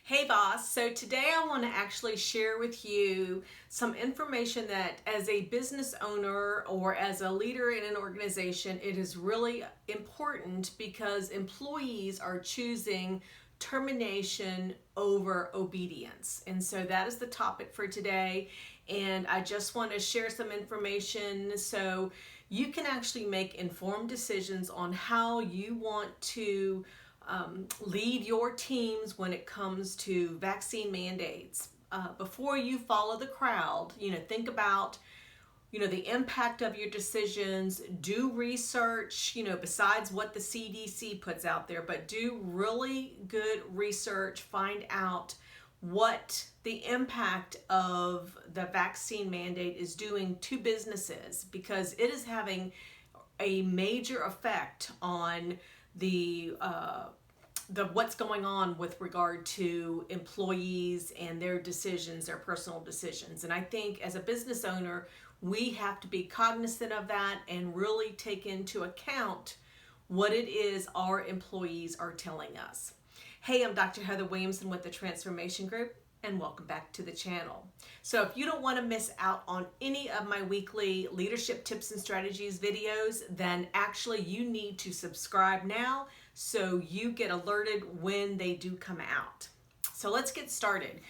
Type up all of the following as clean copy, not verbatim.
Hey boss, so today I want to actually share with you some information that as a business owner or as a leader in an organization, it is really important because employees are choosing termination over obedience. And so that is the topic for today. And I just want to share some information so you can actually make informed decisions on how you want to lead your teams when it comes to vaccine mandates. Before you follow the crowd, think about, the impact of your decisions. Do research, besides what the CDC puts out there, but do really good research. Find out what the impact of the vaccine mandate is doing to businesses, because it is having a major effect on the what's going on with regard to employees and their decisions, their personal decisions. And I think as a business owner, we have to be cognizant of that and really take into account what it is our employees are telling us. Hey, I'm Dr. Heather Williamson with the Transformation Group, and welcome back to the channel. So if you don't want to miss out on any of my weekly leadership tips and strategies videos, then actually you need to subscribe now so you get alerted when they do come out. So let's get started.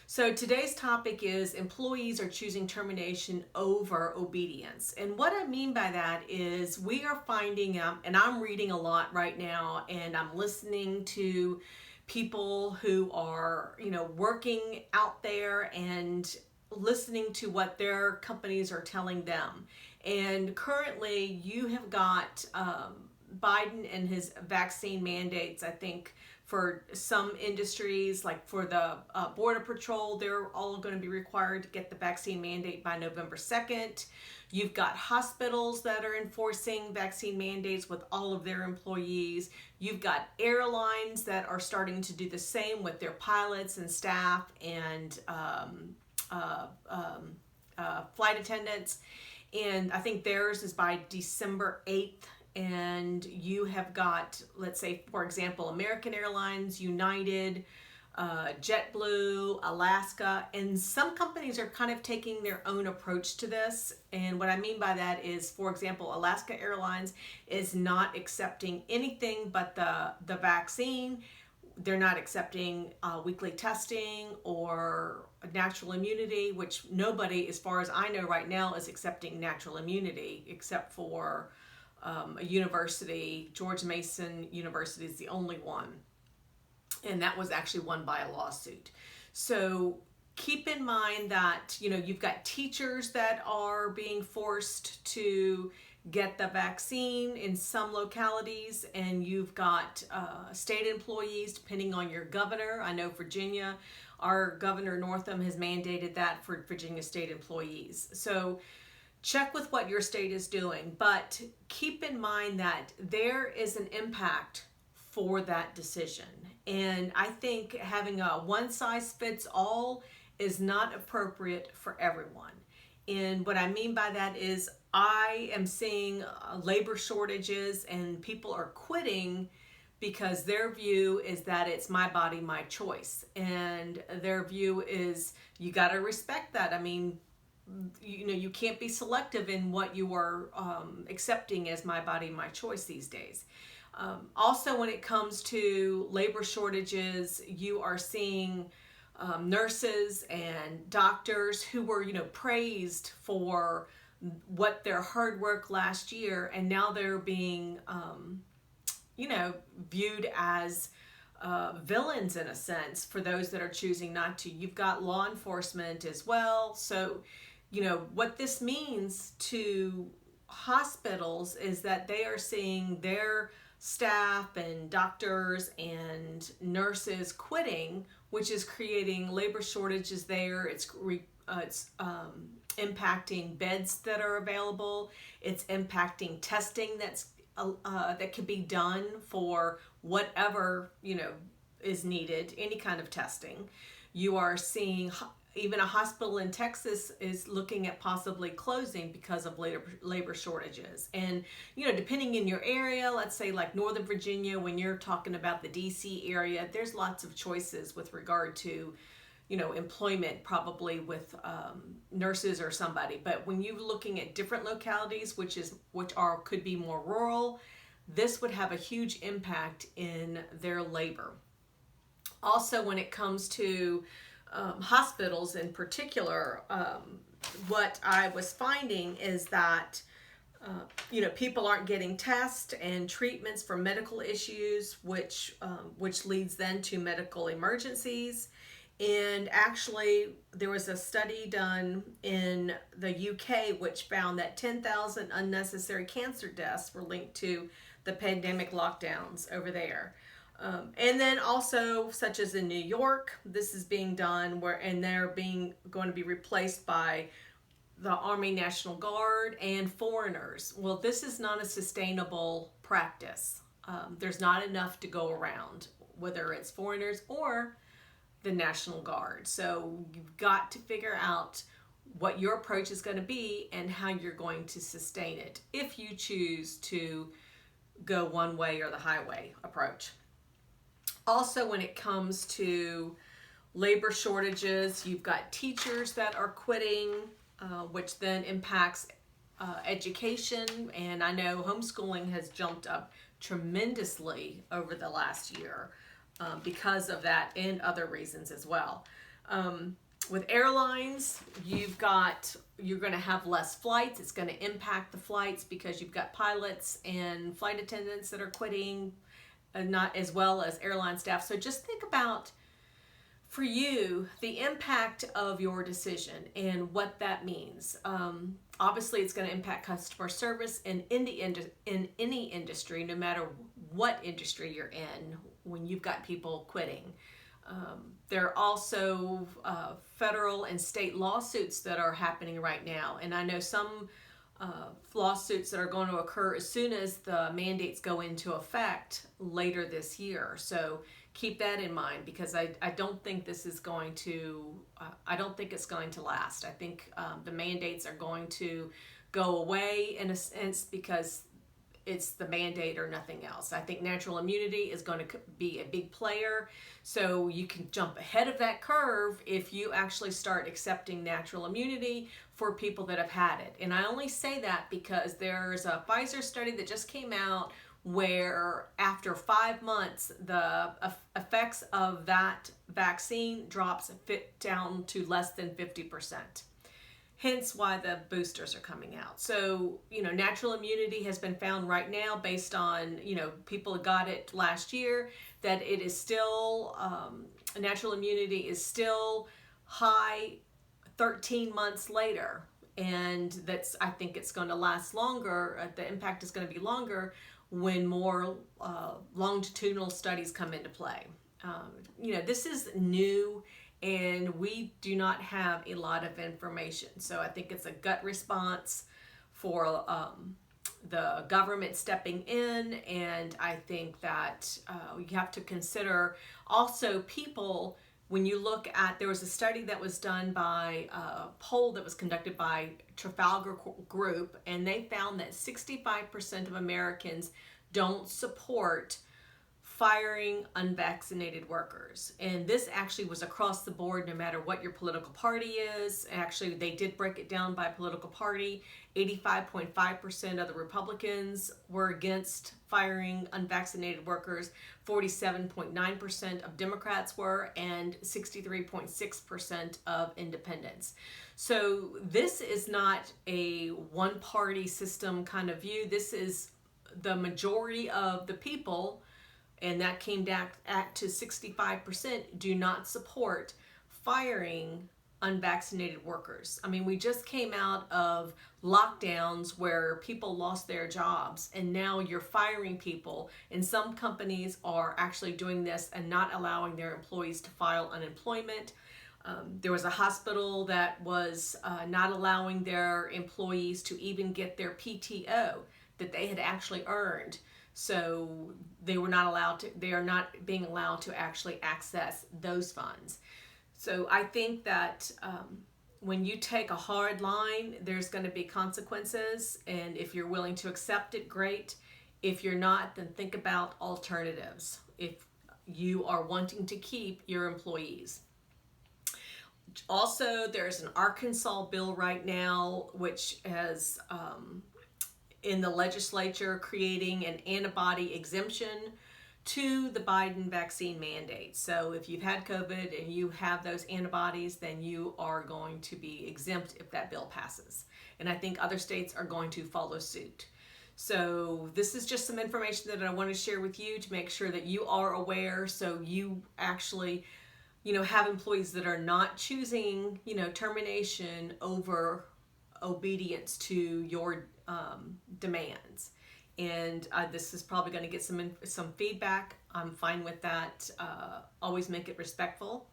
So today's topic is employees are choosing termination over obedience. And what I mean by that is we are finding out, and I'm reading a lot right now, and I'm listening to people who are, working out there and listening to what their companies are telling them. And currently you have got Biden and his vaccine mandates. I think for some industries, like for the Border Patrol, they're all going to be required to get the vaccine mandate by November 2nd. You've got hospitals that are enforcing vaccine mandates with all of their employees. You've got airlines that are starting to do the same with their pilots and staff and flight attendants. And I think theirs is by December 8th. And you have got, let's say, for example, American Airlines, United, JetBlue, Alaska, and some companies are kind of taking their own approach to this. And what I mean by that is, for example, Alaska Airlines is not accepting anything but the vaccine. They're not accepting weekly testing or natural immunity, which nobody, as far as I know right now, is accepting natural immunity except for a university. George Mason University is the only one. And that was actually won by a lawsuit. So keep in mind that, you've got teachers that are being forced to get the vaccine in some localities, and you've got state employees, depending on your governor. I know Virginia, our Governor Northam has mandated that for Virginia state employees. So check with what your state is doing, but keep in mind that there is an impact for that decision. And I think having a one-size-fits-all is not appropriate for everyone. And what I mean by that is I am seeing labor shortages, and people are quitting because their view is that it's my body, my choice. And their view is you got to respect that. I mean, you can't be selective in what you are accepting as my body, my choice these days. Also, when it comes to labor shortages, you are seeing nurses and doctors who were, praised for what their hard work last year, and now they're being, viewed as villains in a sense for those that are choosing not to. You've got law enforcement as well. So, what this means to hospitals is that they are seeing their staff and doctors and nurses quitting, which is creating labor shortages there. It's impacting beds that are available. It's impacting testing that can be done for whatever is needed, any kind of testing. You are seeing even a hospital in Texas is looking at possibly closing because of labor shortages. And, depending in your area, let's say like Northern Virginia, when you're talking about the DC area, there's lots of choices with regard to, employment, probably with nurses or somebody. But when you're looking at different localities, could be more rural, this would have a huge impact in their labor. Also, when it comes to hospitals in particular, what I was finding is that people aren't getting tests and treatments for medical issues, which leads then to medical emergencies. And actually, there was a study done in the UK which found that 10,000 unnecessary cancer deaths were linked to the pandemic lockdowns over there. And then also, such as in New York, this is being done and they're going to be replaced by the Army National Guard and foreigners. Well, this is not a sustainable practice. There's not enough to go around, whether it's foreigners or the National Guard. So you've got to figure out what your approach is going to be and how you're going to sustain it if you choose to go one way or the highway approach. Also, when it comes to labor shortages, you've got teachers that are quitting, which then impacts education. And I know homeschooling has jumped up tremendously over the last year because of that and other reasons as well. With airlines, you're going to have less flights. It's going to impact the flights because you've got pilots and flight attendants that are quitting, not as well as airline staff. So just think about, for you, the impact of your decision and what that means. Obviously, it's going to impact customer service in any industry, no matter what industry you're in, when you've got people quitting. There are also federal and state lawsuits that are happening right now. And I know some lawsuits that are going to occur as soon as the mandates go into effect later this year. So keep that in mind, because I don't think this is going to, I don't think it's going to last. I think the mandates are going to go away in a sense because it's the mandate or nothing else. I think natural immunity is going to be a big player. So you can jump ahead of that curve if you actually start accepting natural immunity for people that have had it. And I only say that because there's a Pfizer study that just came out where after 5 months, the effects of that vaccine drops down to less than 50%. Hence why the boosters are coming out. So, natural immunity has been found right now based on, people who got it last year, that it is still, natural immunity is still high 13 months later. And I think it's going to last longer. The impact is going to be longer when more longitudinal studies come into play. This is new, and we do not have a lot of information. So I think it's a gut response for the government stepping in. And I think that you have to consider also people, when you look at, there was a study that was done by a poll that was conducted by Trafalgar Group, and they found that 65% of Americans don't support firing unvaccinated workers. And this actually was across the board, no matter what your political party is. Actually, they did break it down by political party. 85.5% of the Republicans were against firing unvaccinated workers. 47.9% of Democrats were, and 63.6% of independents. So this is not a one-party system kind of view. This is the majority of the people, and that came down to 65%, do not support firing unvaccinated workers. I mean, we just came out of lockdowns where people lost their jobs, and now you're firing people. And some companies are actually doing this and not allowing their employees to file unemployment. There was a hospital that was not allowing their employees to even get their PTO that they had actually earned. So they are not being allowed to actually access those funds. So I think that when you take a hard line, there's going to be consequences. And if you're willing to accept it, great. If you're not, then think about alternatives if you are wanting to keep your employees. Also, there's an Arkansas bill right now which has in the legislature creating an antibody exemption to the Biden vaccine mandate. So if you've had COVID and you have those antibodies, then you are going to be exempt if that bill passes. And I think other states are going to follow suit. So this is just some information that I want to share with you to make sure that you are aware, so you actually have employees that are not choosing termination over obedience to your demands. And this is probably going to get some feedback. I'm fine with that. Always make it respectful.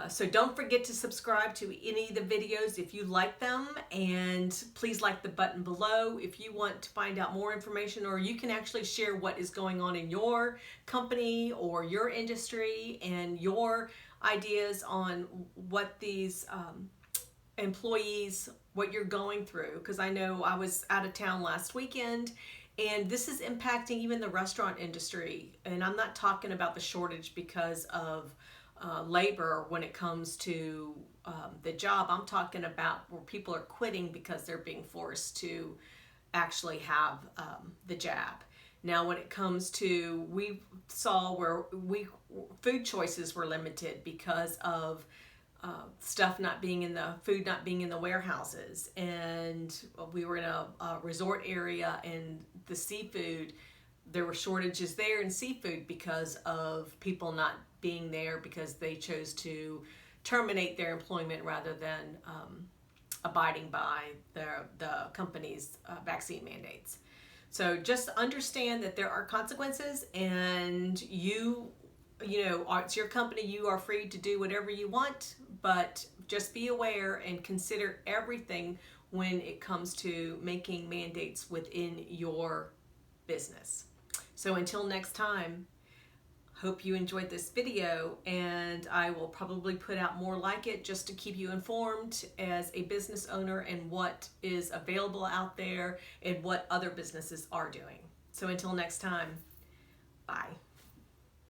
So don't forget to subscribe to any of the videos if you like them, and please like the button below if you want to find out more information, or you can actually share what is going on in your company or your industry and your ideas on what these employees, what you're going through, because I know I was out of town last weekend and this is impacting even the restaurant industry. And I'm not talking about the shortage because of labor when it comes to the job. I'm talking about where people are quitting because they're being forced to actually have the jab. Now, when it comes to, we saw where food choices were limited because of stuff not being in the food, not being in the warehouses, and we were in a resort area, and the seafood, there were shortages there in seafood because of people not being there because they chose to terminate their employment rather than abiding by the company's vaccine mandates. So just understand that there are consequences, and it's your company. You are free to do whatever you want, but just be aware and consider everything when it comes to making mandates within your business. So until next time, hope you enjoyed this video, and I will probably put out more like it just to keep you informed as a business owner and what is available out there and what other businesses are doing. So until next time, bye.